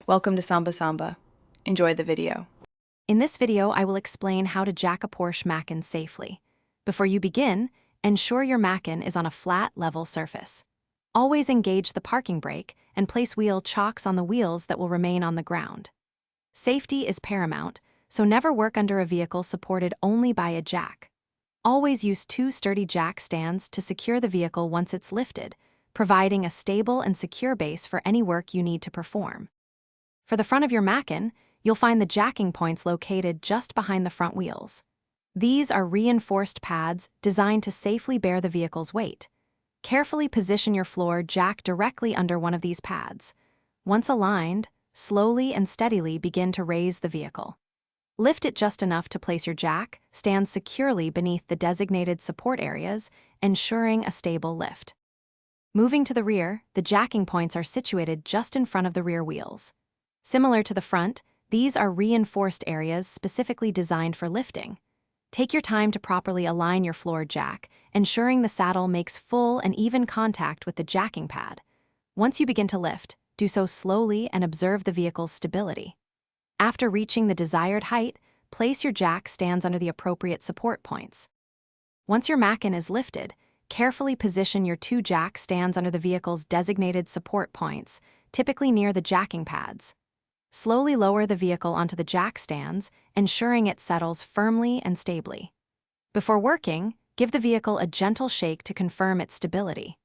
Welcome to Samba Samba. Enjoy the video. In this video, I will explain how to jack a Porsche Macan safely. Before you begin, ensure your Macan is on a flat, level surface. Always engage the parking brake and place wheel chocks on the wheels that will remain on the ground. Safety is paramount, so never work under a vehicle supported only by a jack. Always use two sturdy jack stands to secure the vehicle once it's lifted, providing a stable and secure base for any work you need to perform. For the front of your Macan, you'll find the jacking points located just behind the front wheels. These are reinforced pads designed to safely bear the vehicle's weight. Carefully position your floor jack directly under one of these pads. Once aligned, slowly and steadily begin to raise the vehicle. Lift it just enough to place your jack stand securely beneath the designated support areas, ensuring a stable lift. Moving to the rear, the jacking points are situated just in front of the rear wheels. Similar to the front, these are reinforced areas specifically designed for lifting. Take your time to properly align your floor jack, ensuring the saddle makes full and even contact with the jacking pad. Once you begin to lift, do so slowly and observe the vehicle's stability. After reaching the desired height, place your jack stands under the appropriate support points. Once your Macan is lifted, carefully position your two jack stands under the vehicle's designated support points, typically near the jacking pads. Slowly lower the vehicle onto the jack stands, ensuring it settles firmly and stably. Before working, give the vehicle a gentle shake to confirm its stability.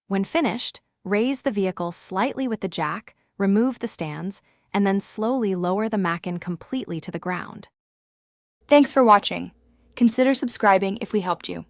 When finished, raise the vehicle slightly with the jack, remove the stands, and then slowly lower the Macan completely to the ground. Thanks for watching. Consider subscribing if we helped you.